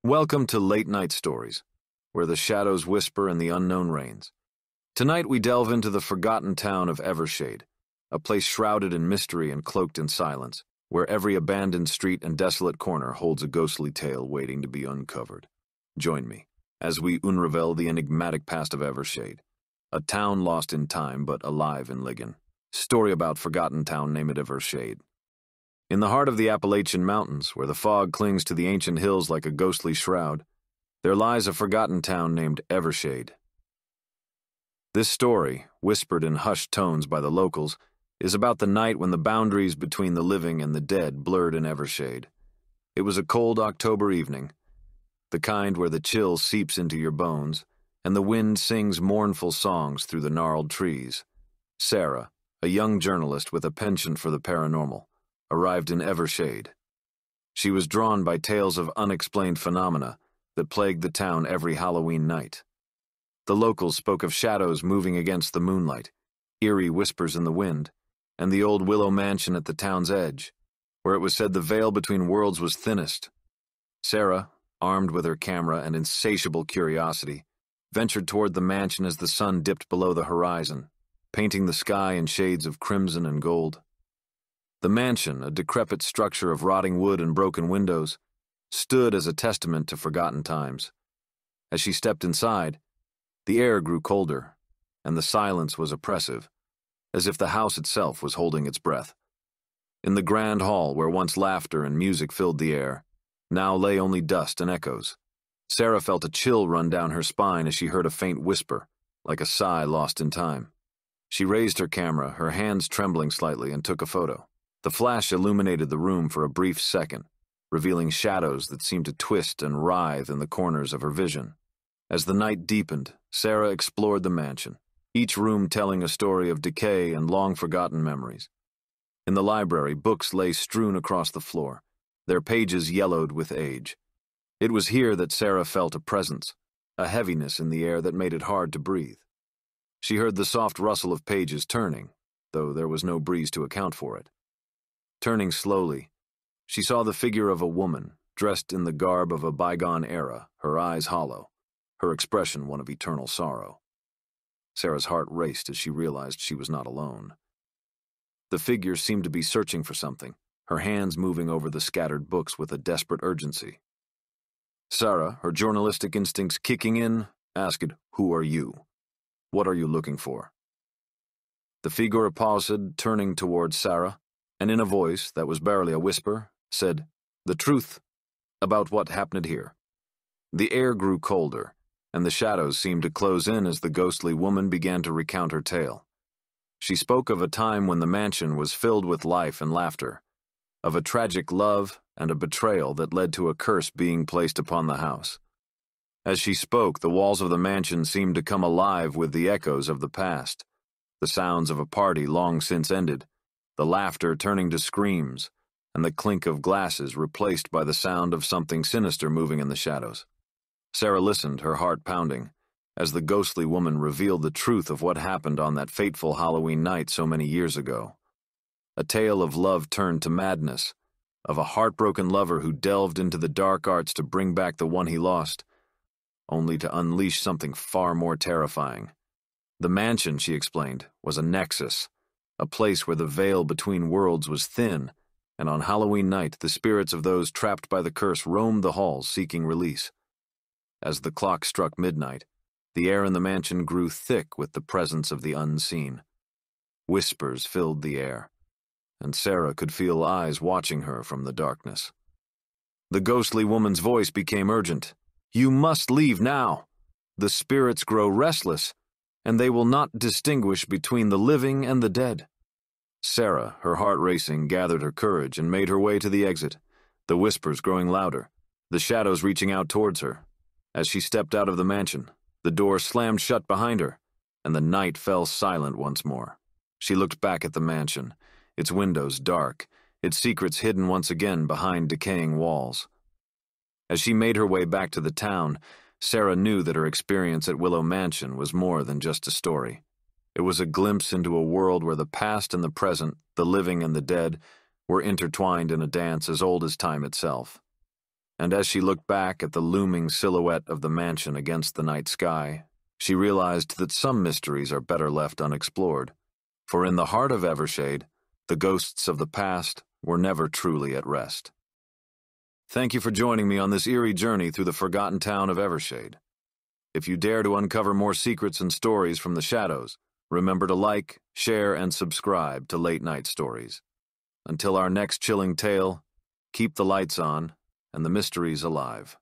Welcome to Late Night Stories, where the shadows whisper and the unknown reigns. Tonight we delve into the forgotten town of Evershade, a place shrouded in mystery and cloaked in silence, where every abandoned street and desolate corner holds a ghostly tale waiting to be uncovered. Join me as we unravel the enigmatic past of Evershade, a town lost in time but alive in Ligon. Story about forgotten town named Evershade. In the heart of the Appalachian Mountains, where the fog clings to the ancient hills like a ghostly shroud, there lies a forgotten town named Evershade. This story, whispered in hushed tones by the locals, is about the night when the boundaries between the living and the dead blurred in Evershade. It was a cold October evening, the kind where the chill seeps into your bones, and the wind sings mournful songs through the gnarled trees. Sarah, a young journalist with a penchant for the paranormal, arrived in Evershade. She was drawn by tales of unexplained phenomena that plagued the town every Halloween night. The locals spoke of shadows moving against the moonlight, eerie whispers in the wind, and the old willow mansion at the town's edge, where it was said the veil between worlds was thinnest. Sarah, armed with her camera and insatiable curiosity, ventured toward the mansion as the sun dipped below the horizon, painting the sky in shades of crimson and gold. The mansion, a decrepit structure of rotting wood and broken windows, stood as a testament to forgotten times. As she stepped inside, the air grew colder, and the silence was oppressive, as if the house itself was holding its breath. In the grand hall, where once laughter and music filled the air, now lay only dust and echoes. Sarah felt a chill run down her spine as she heard a faint whisper, like a sigh lost in time. She raised her camera, her hands trembling slightly, and took a photo. The flash illuminated the room for a brief second, revealing shadows that seemed to twist and writhe in the corners of her vision. As the night deepened, Sarah explored the mansion, each room telling a story of decay and long-forgotten memories. In the library, books lay strewn across the floor, their pages yellowed with age. It was here that Sarah felt a presence, a heaviness in the air that made it hard to breathe. She heard the soft rustle of pages turning, though there was no breeze to account for it. Turning slowly, she saw the figure of a woman, dressed in the garb of a bygone era, her eyes hollow, her expression one of eternal sorrow. Sarah's heart raced as she realized she was not alone. The figure seemed to be searching for something, her hands moving over the scattered books with a desperate urgency. Sarah, her journalistic instincts kicking in, asked, "Who are you? What are you looking for?" The figure paused, turning towards Sarah, and in a voice that was barely a whisper, said, "The truth about what happened here." The air grew colder, and the shadows seemed to close in as the ghostly woman began to recount her tale. She spoke of a time when the mansion was filled with life and laughter, of a tragic love and a betrayal that led to a curse being placed upon the house. As she spoke, the walls of the mansion seemed to come alive with the echoes of the past, the sounds of a party long since ended, the laughter turning to screams, and the clink of glasses replaced by the sound of something sinister moving in the shadows. Sarah listened, her heart pounding, as the ghostly woman revealed the truth of what happened on that fateful Halloween night so many years ago. A tale of love turned to madness, of a heartbroken lover who delved into the dark arts to bring back the one he lost, only to unleash something far more terrifying. The mansion, she explained, was a nexus, a place where the veil between worlds was thin, and on Halloween night the spirits of those trapped by the curse roamed the halls seeking release. As the clock struck midnight, the air in the mansion grew thick with the presence of the unseen. Whispers filled the air, and Sarah could feel eyes watching her from the darkness. The ghostly woman's voice became urgent. "You must leave now. The spirits grow restless, and they will not distinguish between the living and the dead." Sarah, her heart racing, gathered her courage and made her way to the exit, the whispers growing louder, the shadows reaching out towards her. As she stepped out of the mansion, the door slammed shut behind her, and the night fell silent once more. She looked back at the mansion, its windows dark, its secrets hidden once again behind decaying walls. As she made her way back to the town, Sarah knew that her experience at Willow Mansion was more than just a story. It was a glimpse into a world where the past and the present, the living and the dead, were intertwined in a dance as old as time itself. And as she looked back at the looming silhouette of the mansion against the night sky, she realized that some mysteries are better left unexplored. For in the heart of Evershade, the ghosts of the past were never truly at rest. Thank you for joining me on this eerie journey through the forgotten town of Evershade. If you dare to uncover more secrets and stories from the shadows, remember to like, share, and subscribe to Late Night Stories. Until our next chilling tale, keep the lights on and the mysteries alive.